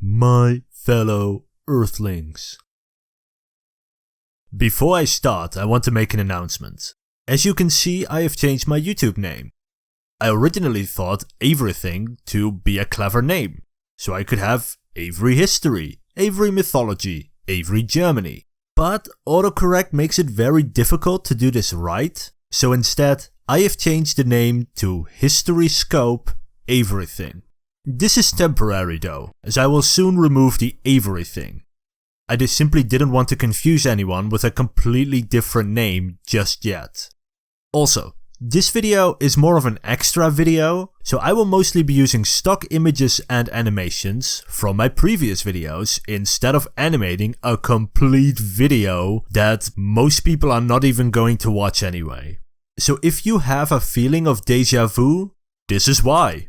my fellow Earthlings. Before I start, I want to make an announcement. As you can see, I have changed my YouTube name. I originally thought Everything to be a clever name, so I could have Avery History, Avery Mythology, Avery Germany. But autocorrect makes it very difficult to do this right, so instead I have changed the name to History Scope Everything. This is temporary though, as I will soon remove the Avery thing. I just simply didn't want to confuse anyone with a completely different name just yet. Also, this video is more of an extra video, so I will mostly be using stock images and animations from my previous videos instead of animating a complete video that most people are not even going to watch anyway. So if you have a feeling of déjà vu, this is why.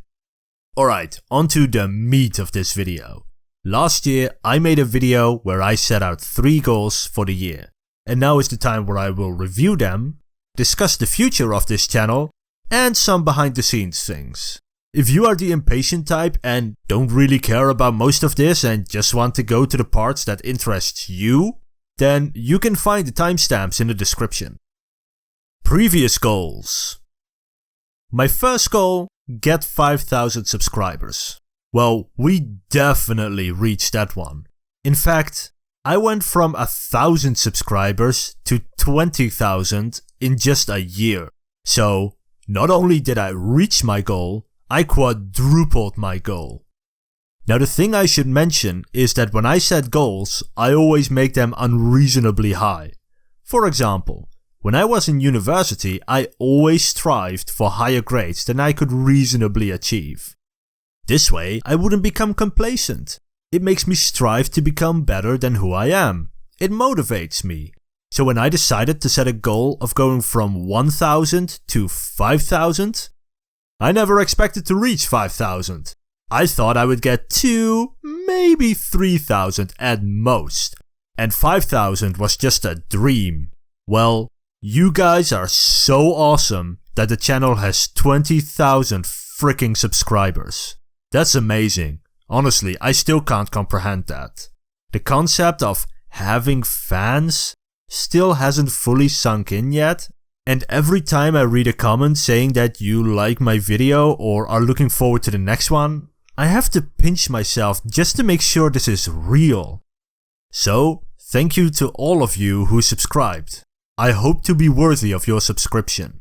Alright, onto the meat of this video. Last year I made a video where I set out 3 goals for the year, and now is the time where I will review them, discuss the future of this channel, and some behind the scenes things. If you are the impatient type and don't really care about most of this and just want to go to the parts that interest you, then you can find the timestamps in the description. Previous goals. My first goal, get 5,000 subscribers. Well, we definitely reached that one. In fact, I went from 1,000 subscribers to 20,000 in just a year. So, not only did I reach my goal, I quadrupled my goal. Now the thing I should mention is that when I set goals, I always make them unreasonably high. For example, when I was in university, I always strived for higher grades than I could reasonably achieve. This way, I wouldn't become complacent. It makes me strive to become better than who I am. It motivates me. So when I decided to set a goal of going from 1,000 to 5,000, I never expected to reach 5,000. I thought I would get 2, maybe 3,000 at most. And 5,000 was just a dream. Well, you guys are so awesome that the channel has 20,000 freaking subscribers. That's amazing. Honestly, I still can't comprehend that. The concept of having fans still hasn't fully sunk in yet, and every time I read a comment saying that you like my video or are looking forward to the next one, I have to pinch myself just to make sure this is real. So, thank you to all of you who subscribed. I hope to be worthy of your subscription.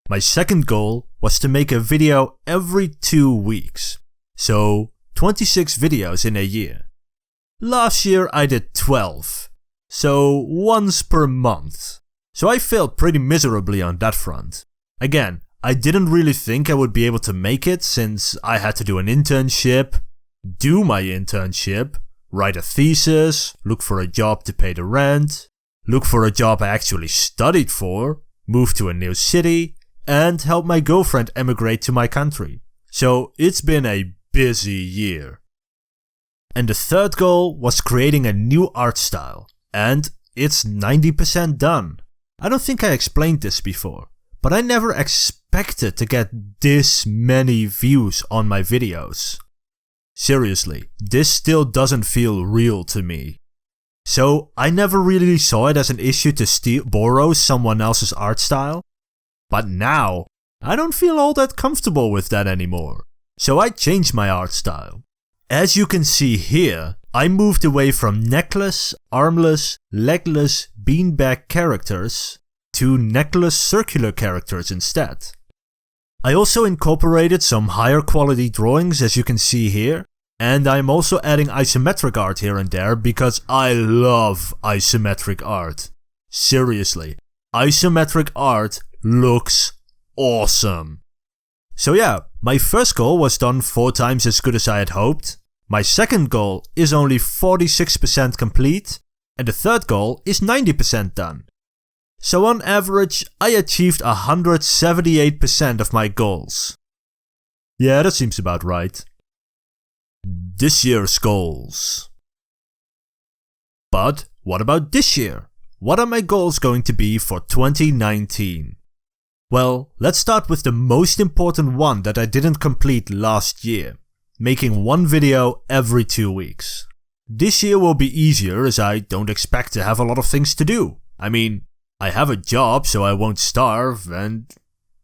My second goal was to make a video every 2 weeks. So, 26 videos in a year. Last year I did 12. So, once per month. So I failed pretty miserably on that front. Again, I didn't really think I would be able to make it since I had to do an internship, do my internship, write a thesis, look for a job to pay the rent, look for a job I actually studied for, move to a new city, and help my girlfriend emigrate to my country. So it's been a busy year. And the third goal was creating a new art style, and it's 90% done. I don't think I explained this before, but I never expected to get this many views on my videos. Seriously, this still doesn't feel real to me. So I never really saw it as an issue to borrow someone else's art style. But now, I don't feel all that comfortable with that anymore. So I changed my art style. As you can see here, I moved away from necklace, armless, legless, beanbag characters to necklace circular characters instead. I also incorporated some higher quality drawings as you can see here. And I'm also adding isometric art here and there because I love isometric art. Seriously, isometric art looks awesome. So yeah, my first goal was done 4 times as good as I had hoped. My second goal is only 46% complete. And the third goal is 90% done. So on average, I achieved 178% of my goals. Yeah, that seems about right. This year's goals. But what about this year? What are my goals going to be for 2019? Well, let's start with the most important one that I didn't complete last year. making one video every 2 weeks. This year will be easier as I don't expect to have a lot of things to do. I mean, I have a job so I won't starve and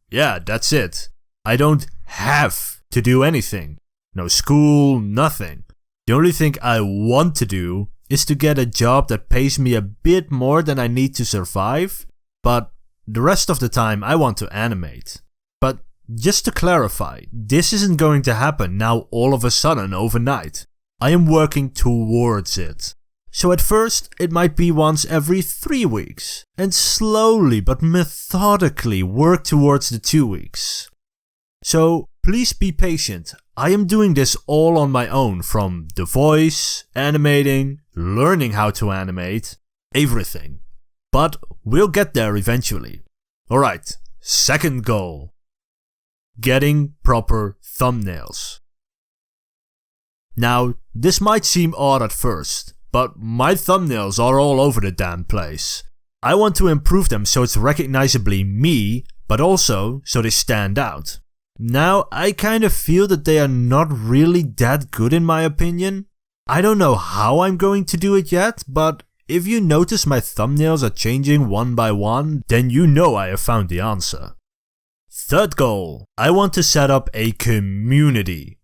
yeah, that's it. I don't have to do anything. No school, nothing. The only thing I want to do is to get a job that pays me a bit more than I need to survive, but the rest of the time I want to animate. But just to clarify, this isn't going to happen now all of a sudden overnight. I am working towards it. So at first it might be once every 3 weeks, and slowly but methodically work towards the 2 weeks. So please be patient. I am doing this all on my own, from the voice, animating, learning how to animate, everything. But we'll get there eventually. Alright, second goal. Getting proper thumbnails. Now, this might seem odd at first, but my thumbnails are all over the damn place. I want to improve them so it's recognizably me, but also so they stand out. Now, I kind of feel that they are not really that good in my opinion. I don't know how I'm going to do it yet, but if you notice my thumbnails are changing one by one, then you know I have found the answer. Third goal, I want to set up a community.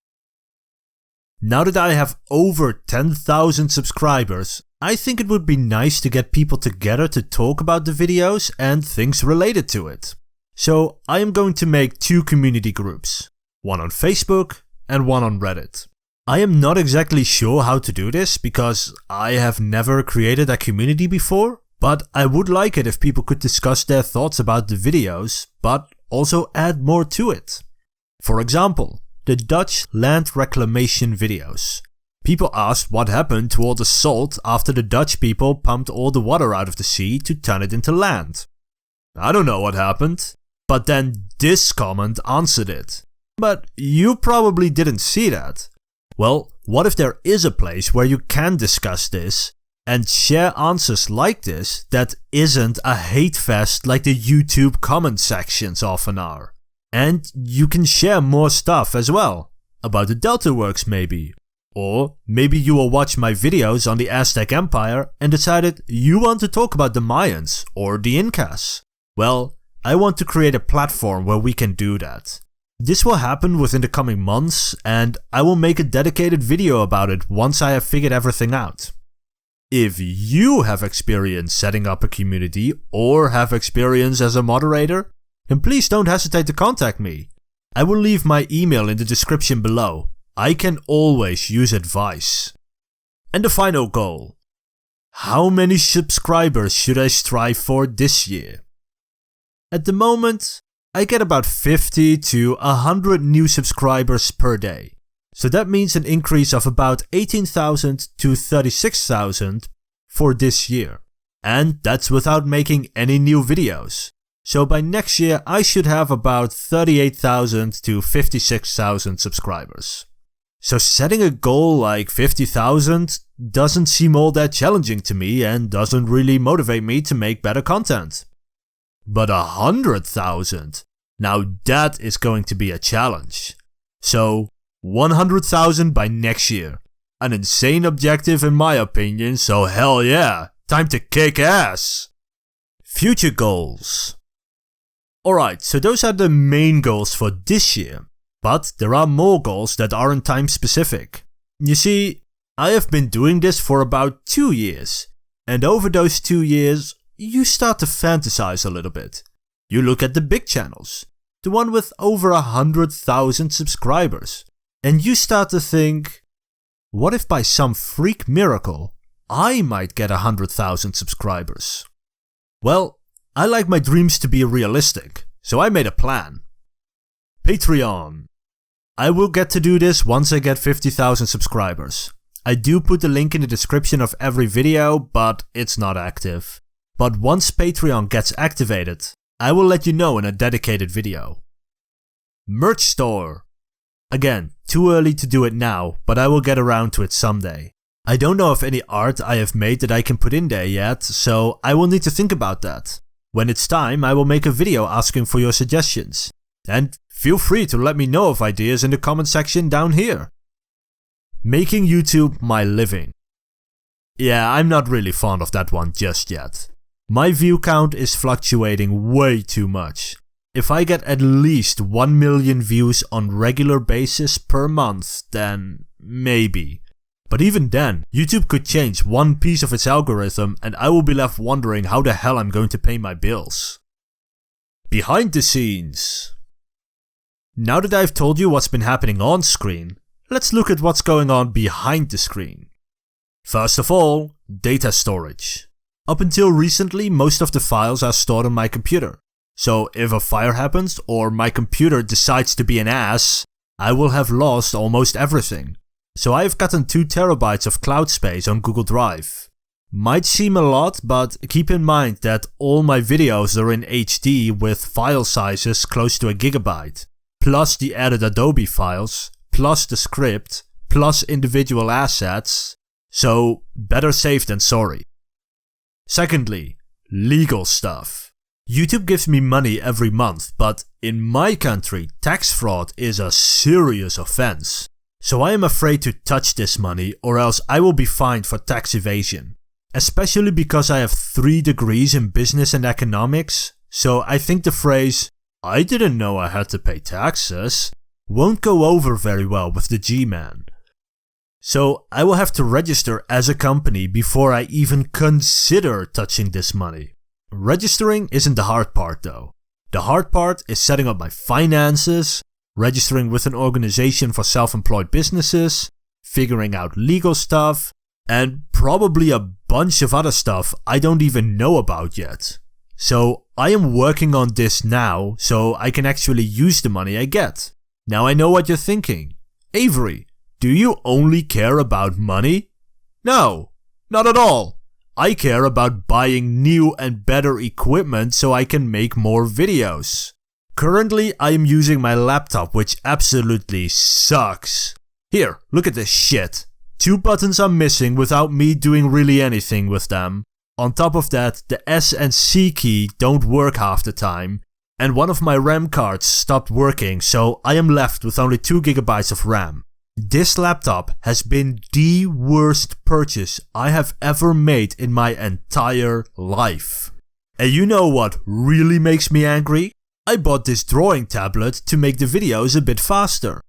Now that I have over 10,000 subscribers, I think it would be nice to get people together to talk about the videos and things related to it. So I am going to make 2 community groups, one on Facebook and one on Reddit. I am not exactly sure how to do this because I have never created a community before, but I would like it if people could discuss their thoughts about the videos, but also add more to it. For example, the Dutch land reclamation videos. People asked what happened to all the salt after the Dutch people pumped all the water out of the sea to turn it into land. I don't know what happened. But then this comment answered it. But you probably didn't see that. Well, what if there is a place where you can discuss this and share answers like this that isn't a hate fest like the YouTube comment sections often are? And you can share more stuff as well. About the Delta Works maybe. Or maybe you will watch my videos on the Aztec Empire and decided you want to talk about the Mayans or the Incas. Well, I want to create a platform where we can do that. This will happen within the coming months and I will make a dedicated video about it once I have figured everything out. If you have experience setting up a community or have experience as a moderator, then please don't hesitate to contact me. I will leave my email in the description below. I can always use advice. And the final goal. How many subscribers should I strive for this year? At the moment, I get about 50 to 100 new subscribers per day. So that means an increase of about 18,000 to 36,000 for this year. And that's without making any new videos. So by next year I should have about 38,000 to 56,000 subscribers. So setting a goal like 50,000 doesn't seem all that challenging to me and doesn't really motivate me to make better content. But 100,000, now that is going to be a challenge. So 100,000 by next year. An insane objective in my opinion, so hell yeah, time to kick ass. Future goals. Alright, so those are the main goals for this year. But there are more goals that aren't time specific. You see, I have been doing this for about 2 years. And over those 2 years, you start to fantasize a little bit. You look at the big channels, the one with over 100,000 subscribers, and you start to think, what if by some freak miracle, I might get 100,000 subscribers? Well, I like my dreams to be realistic, so I made a plan. Patreon. I will get to do this once I get 50,000 subscribers. I do put the link in the description of every video, but it's not active. But once Patreon gets activated, I will let you know in a dedicated video. Merch store. Again, too early to do it now, but I will get around to it someday. I don't know of any art I have made that I can put in there yet, so I will need to think about that. When it's time, I will make a video asking for your suggestions. And feel free to let me know of ideas in the comment section down here. Making YouTube my living. Yeah, I'm not really fond of that one just yet. My view count is fluctuating way too much. If I get at least 1 million views on regular basis per month, then maybe. But even then, YouTube could change one piece of its algorithm and I will be left wondering how the hell I'm going to pay my bills. Behind the scenes. Now that I've told you what's been happening on screen, let's look at what's going on behind the screen. First of all, data storage. Up until recently, most of the files are stored on my computer. So if a fire happens or my computer decides to be an ass, I will have lost almost everything. So I have gotten 2 terabytes of cloud space on Google Drive. Might seem a lot, but keep in mind that all my videos are in HD with file sizes close to a gigabyte, plus the added Adobe files, plus the script, plus individual assets, so better safe than sorry. Secondly, legal stuff. YouTube gives me money every month, but in my country, tax fraud is a serious offense. So I am afraid to touch this money or else I will be fined for tax evasion. Especially because I have 3 degrees in business and economics, so I think the phrase, "I didn't know I had to pay taxes," won't go over very well with the G-man. So I will have to register as a company before I even consider touching this money. Registering isn't the hard part though. The hard part is setting up my finances, registering with an organization for self-employed businesses, figuring out legal stuff, and probably a bunch of other stuff I don't even know about yet. So I am working on this now so I can actually use the money I get. Now I know what you're thinking. Avery, do you only care about money? No, not at all. I care about buying new and better equipment so I can make more videos. Currently, I am using my laptop, which absolutely sucks. Here, look at this shit. 2 buttons are missing without me doing really anything with them. On top of that, the S and C key don't work half the time. And one of my RAM cards stopped working, so I am left with only 2 gigabytes of RAM. This laptop has been the worst purchase I have ever made in my entire life. And you know what really makes me angry? I bought this drawing tablet to make the videos a bit faster.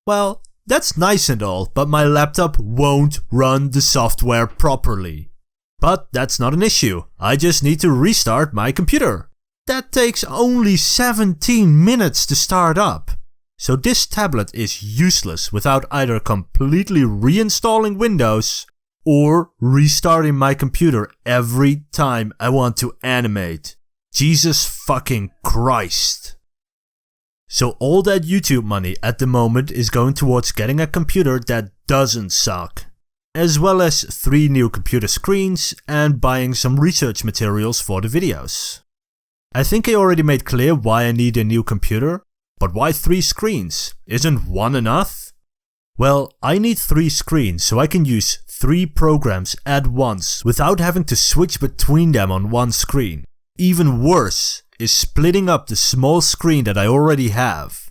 Well, that's nice and all, but my laptop won't run the software properly. But that's not an issue, I just need to restart my computer. That takes only 17 minutes to start up. So this tablet is useless without either completely reinstalling Windows or restarting my computer every time I want to animate. Jesus fucking Christ. So all that YouTube money at the moment is going towards getting a computer that doesn't suck. As well as 3 new computer screens and buying some research materials for the videos. I think I already made clear why I need a new computer, but why 3 screens? Isn't 1 enough? Well, I need 3 screens so I can use 3 programs at once without having to switch between them on one screen. Even worse is splitting up the small screen that I already have.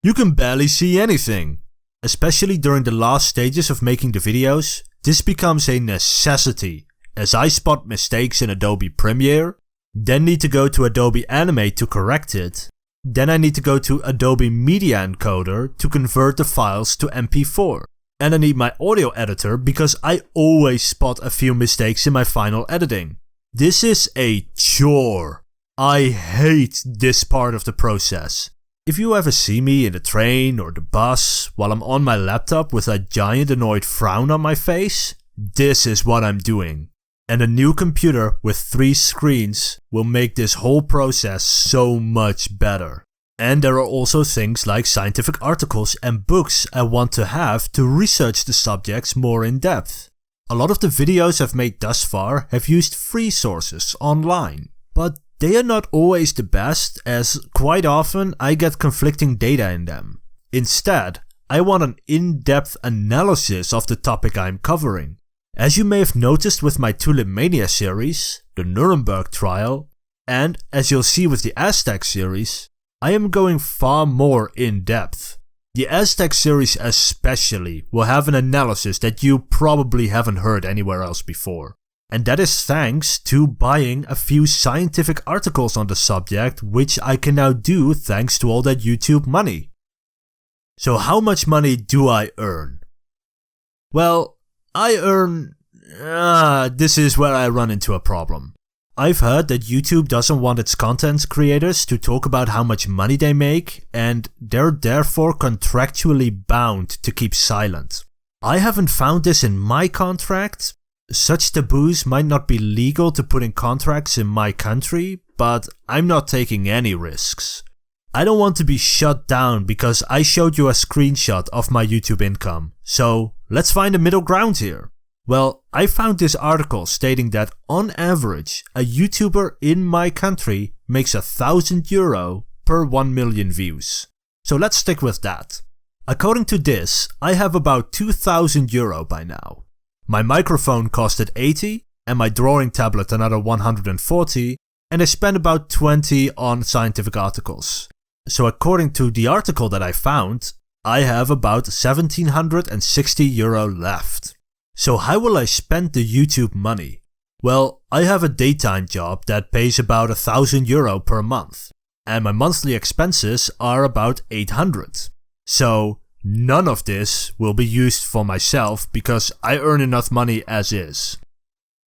You can barely see anything. Especially during the last stages of making the videos, this becomes a necessity as I spot mistakes in Adobe Premiere, then need to go to Adobe Animate to correct it, then I need to go to Adobe Media Encoder to convert the files to MP4. And I need my audio editor because I always spot a few mistakes in my final editing. This is a chore. I hate this part of the process. If you ever see me in the train or the bus while I'm on my laptop with a giant annoyed frown on my face, this is what I'm doing. And a new computer with 3 screens will make this whole process so much better. And there are also things like scientific articles and books I want to have to research the subjects more in depth. A lot of the videos I've made thus far have used free sources online, but they are not always the best as quite often I get conflicting data in them. Instead, I want an in-depth analysis of the topic I'm covering. As you may have noticed with my Tulip Mania series, the Nuremberg trial, and as you'll see with the Aztec series, I am going far more in depth. The Aztec series especially will have an analysis that you probably haven't heard anywhere else before. And that is thanks to buying a few scientific articles on the subject, which I can now do thanks to all that YouTube money. So how much money do I earn? Well, I earn... this is where I run into a problem. I've heard that YouTube doesn't want its content creators to talk about how much money they make, and they're therefore contractually bound to keep silent. I haven't found this in my contract. Such taboos might not be legal to put in contracts in my country, but I'm not taking any risks. I don't want to be shut down because I showed you a screenshot of my YouTube income, so let's find a middle ground here. Well, I found this article stating that on average, a YouTuber in my country makes €1,000 per 1 million views. So let's stick with that. According to this, I have about €2,000 by now. My microphone costed 80 and my drawing tablet another 140, and I spent about 20 on scientific articles. So according to the article that I found, I have about €1,760 left. So how will I spend the YouTube money? Well, I have a daytime job that pays about €1,000 per month, and my monthly expenses are about 800. So none of this will be used for myself because I earn enough money as is.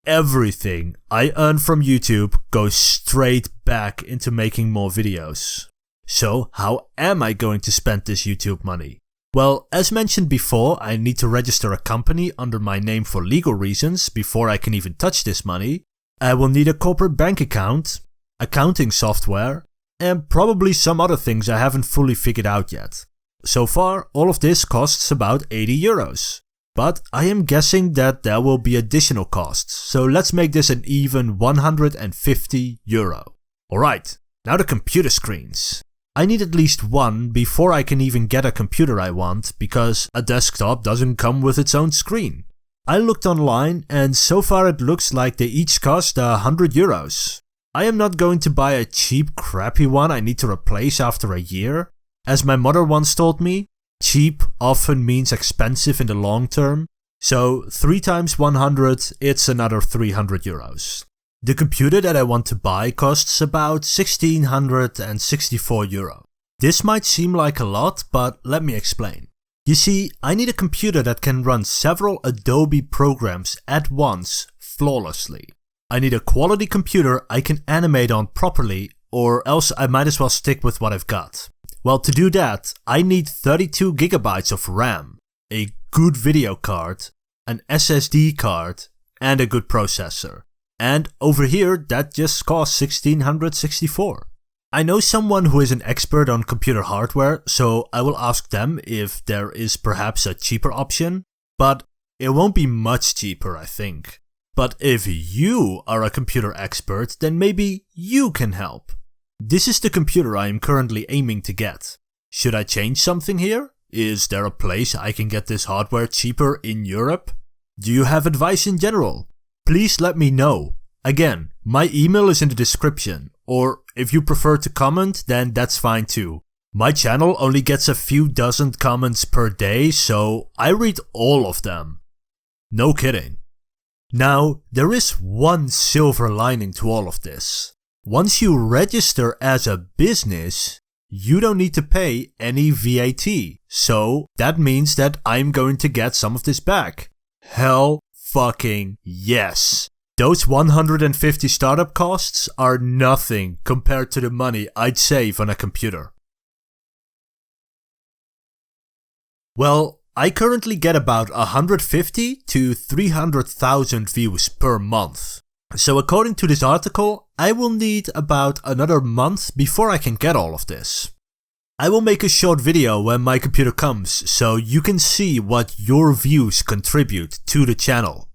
Everything I earn from YouTube goes straight back into making more videos. So how am I going to spend this YouTube money? Well, as mentioned before, I need to register a company under my name for legal reasons before I can even touch this money. I will need a corporate bank account, accounting software, and probably some other things I haven't fully figured out yet. So far, all of this costs about €80. But I am guessing that there will be additional costs, so let's make this an even €150. Alright, now the computer screens. I need at least one before I can even get a computer I want, because a desktop doesn't come with its own screen. I looked online and so far it looks like they each cost €100. I am not going to buy a cheap crappy one I need to replace after a year. As my mother once told me, cheap often means expensive in the long term, so 3 times 100, it's another €300. The computer that I want to buy costs about €1,664. This might seem like a lot, but let me explain. You see, I need a computer that can run several Adobe programs at once flawlessly. I need a quality computer I can animate on properly, or else I might as well stick with what I've got. Well, to do that, I need 32 gigabytes of RAM, a good video card, an SSD card, and a good processor. And over here, that just costs $1,664. I know someone who is an expert on computer hardware, so I will ask them if there is perhaps a cheaper option, but it won't be much cheaper, I think. But if you are a computer expert, then maybe you can help. This is the computer I am currently aiming to get. Should I change something here? Is there a place I can get this hardware cheaper in Europe? Do you have advice in general? Please let me know. Again, my email is in the description, or if you prefer to comment, then that's fine too. My channel only gets a few dozen comments per day, so I read all of them. No kidding. Now, there is one silver lining to all of this. Once you register as a business, you don't need to pay any VAT, so that means that I'm going to get some of this back. Hell fucking yes. Those 150 startup costs are nothing compared to the money I'd save on a computer. Well, I currently get about 150 to 300,000 views per month. So according to this article, I will need about another month before I can get all of this. I will make a short video when my computer comes, so you can see what your views contribute to the channel.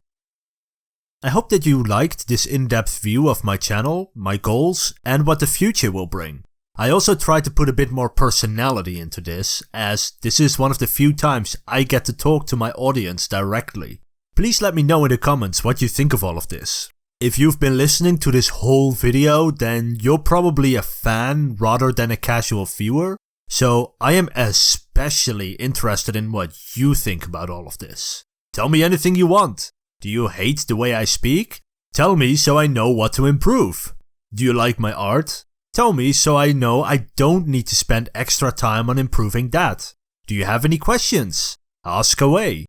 I hope that you liked this in-depth view of my channel, my goals, and what the future will bring. I also tried to put a bit more personality into this, as this is one of the few times I get to talk to my audience directly. Please let me know in the comments what you think of all of this. If you've been listening to this whole video, then you're probably a fan rather than a casual viewer, So I am especially interested in what you think about all of this. Tell me anything you want. Do you hate the way I speak? Tell me so I know what to improve. Do you like my art? Tell me so I know I don't need to spend extra time on improving that. Do you have any questions? Ask away.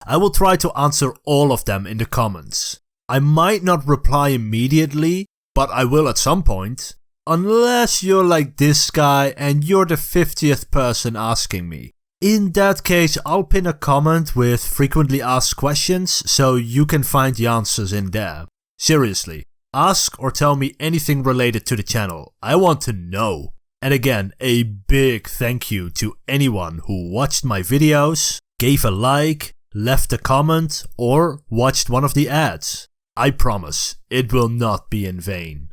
I will try to answer all of them in the comments. I might not reply immediately, but I will at some point. Unless you're like this guy and you're the 50th person asking me. In that case, I'll pin a comment with frequently asked questions so you can find the answers in there. Seriously, ask or tell me anything related to the channel. I want to know. And again, a big thank you to anyone who watched my videos, gave a like, left a comment, or watched one of the ads. I promise, it will not be in vain.